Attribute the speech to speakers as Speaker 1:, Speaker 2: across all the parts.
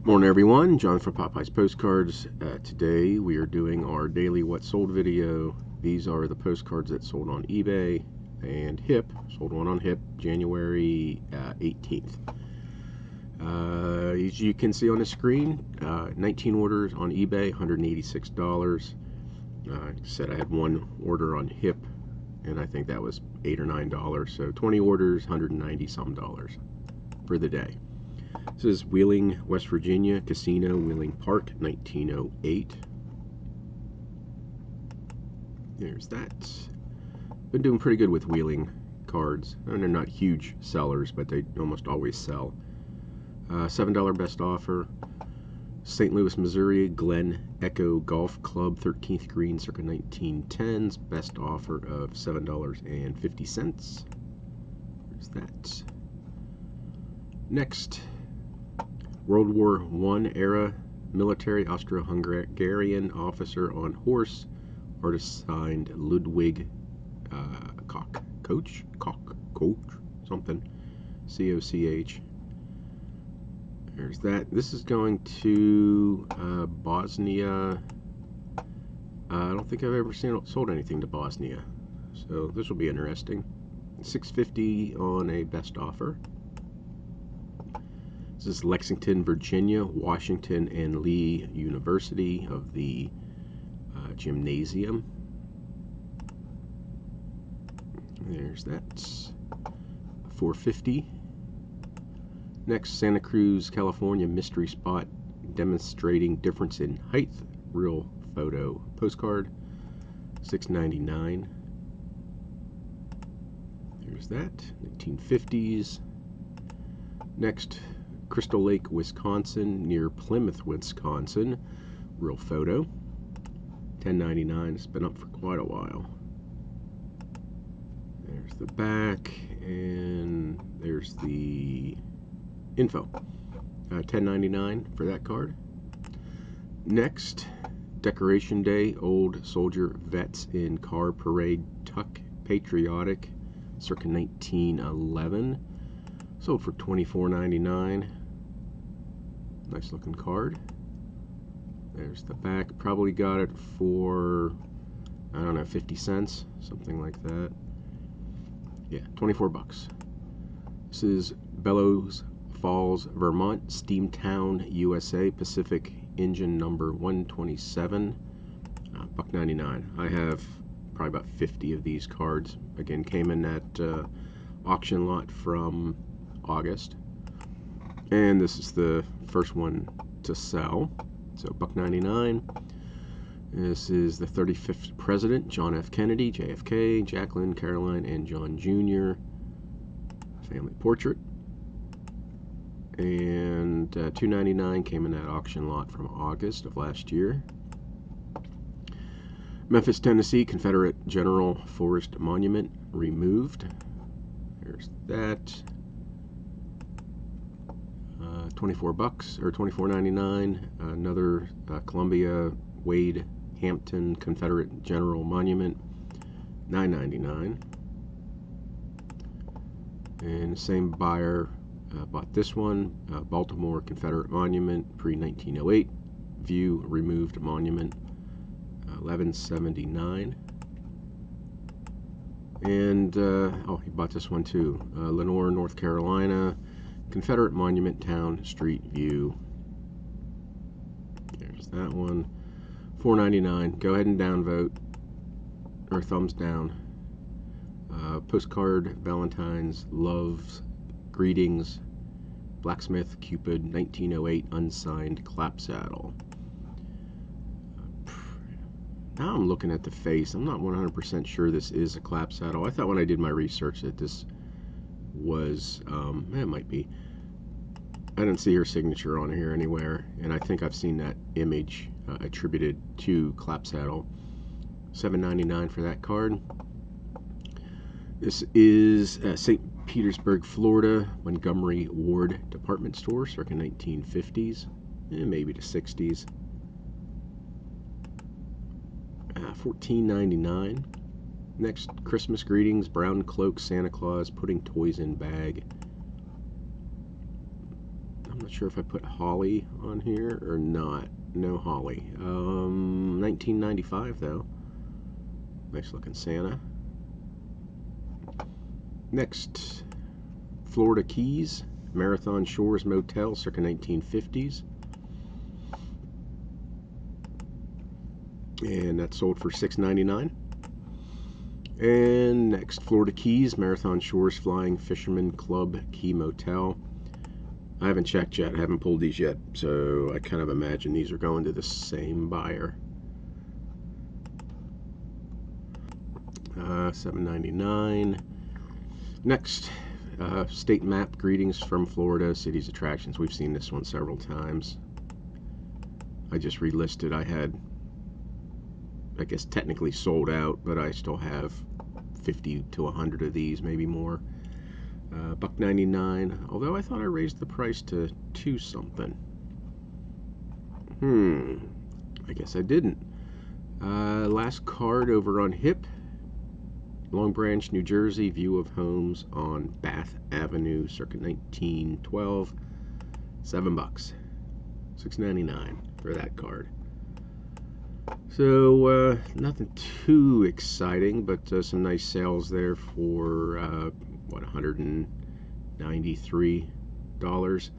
Speaker 1: Morning everyone, John from Popeye's Postcards. Today we are doing our daily what sold video. These are the postcards that sold on eBay and HIP. Sold one on HIP January 18th. As you can see on the screen, 19 orders on eBay, $186. Said I had one order on HIP and I think that was $8 or $9. So 20 orders, $190 some for the day. This is Wheeling, West Virginia, Casino, Wheeling Park, 1908. There's that. Been doing pretty good with Wheeling cards. And they're not huge sellers, but they almost always sell. $7 best offer. St. Louis, Missouri, Glen Echo Golf Club, 13th green, circa 1910s. Best offer of $7.50. There's that. Next. World War I era military Austro-Hungarian officer on horse, artist signed Ludwig Koch, something, C-O-C-H. There's that. This is going to Bosnia. I don't think I've ever sold anything to Bosnia, so this will be interesting. $6.50 on a best offer. This is Lexington, Virginia, Washington and Lee University of the Gymnasium. There's that. $4.50. Next, Santa Cruz, California, mystery spot demonstrating difference in height. Real photo postcard. $6.99. There's that. 1950s. Next, Crystal Lake, Wisconsin, near Plymouth, Wisconsin. Real photo. $10.99. It's been up for quite a while. There's the back, and there's the info. $10.99 for that card. Next, Decoration Day, Old Soldier Vets in Car Parade Tuck Patriotic, circa 1911. Sold for $24.99. Nice looking card. There's the back. Probably got it for, I don't know, 50 cents, something like that. Yeah, 24 bucks. This is Bellows Falls, Vermont, Steamtown, USA, Pacific engine number 127, $1.99. I have probably about 50 of these cards. Again, came in that auction lot from August, and this is the first one to sell, so $1.99. This is the 35th president, John F. Kennedy, JFK, Jacqueline, Caroline, and John Jr. family portrait, and $2.99 came in that auction lot from August of last year. Memphis, Tennessee, Confederate General Forest Monument removed. There's that. 24 bucks or $24.99. Another Columbia Wade Hampton Confederate General Monument, $9.99. And the same buyer bought this one, Baltimore Confederate Monument, pre-1908, view removed monument, $11.79. And oh, he bought this one too, Lenoir, North Carolina, Confederate Monument Town Street View. There's that one. $4.99. Go ahead and downvote, or thumbs down. Postcard, Valentine's, loves, greetings, Blacksmith, Cupid, 1908, unsigned clap saddle. Now I'm looking at the face. I'm not 100% sure this is a clap saddle. I thought when I did my research that this was, it might be. I didn't see her signature on here anywhere, and I think I've seen that image attributed to clap saddle. $7.99 for that card. This is St. Petersburg, Florida, Montgomery Ward department store, circa 1950s, and maybe the 60s. $14.99. Next, Christmas greetings, brown cloak, Santa Claus, putting toys in bag. I'm not sure if I put Holly on here or not. No Holly. 1995 though. Nice looking Santa. Next, Florida Keys, Marathon Shores Motel, circa 1950s. And that sold for $6.99. And next, Florida Keys, Marathon Shores Flying Fisherman Club Key Motel. I haven't checked yet, I haven't pulled these yet, so I kind of imagine these are going to the same buyer. $7.99. Next, state map, Greetings from Florida, Cities Attractions. We've seen this one several times. I just relisted. I had, I guess, technically sold out, but I still have 50 to 100 of these, maybe more. $1.99, although I thought I raised the price to $2 something. I guess I didn't. Last card over on HIP, Long Branch, New Jersey, view of homes on Bath Avenue, circa 1912. $7, $6.99 for that card. So nothing too exciting, but some nice sales there for what, $193.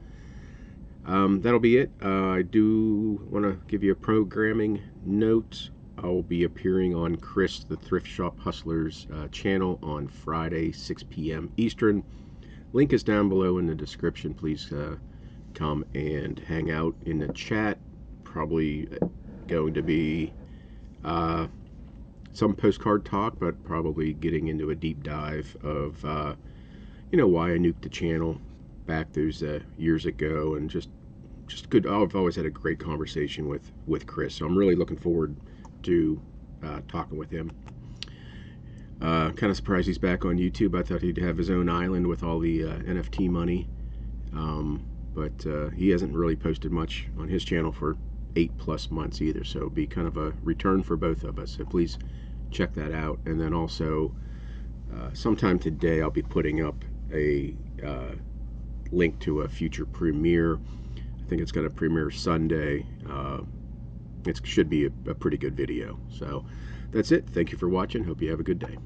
Speaker 1: That'll be it. I do want to give you a programming note. I'll be appearing on Chris the Thrift Shop Hustlers channel on Friday, 6 p.m. Eastern. Link is down below in the description. Please come and hang out in the chat. Probably going to be some postcard talk, but probably getting into a deep dive of you know, why I nuked the channel back those years ago, and just good. I've always had a great conversation with Chris, so I'm really looking forward to talking with him. Kind of surprised he's back on YouTube. I thought he'd have his own island with all the NFT money, but he hasn't really posted much on his channel for 8+ months either, so it'll be kind of a return for both of us, so please check that out. And then also sometime today I'll be putting up a link to a future premiere. I think it's going to premiere Sunday. It should be a pretty good video. So that's it. Thank you for watching. Hope you have a good day.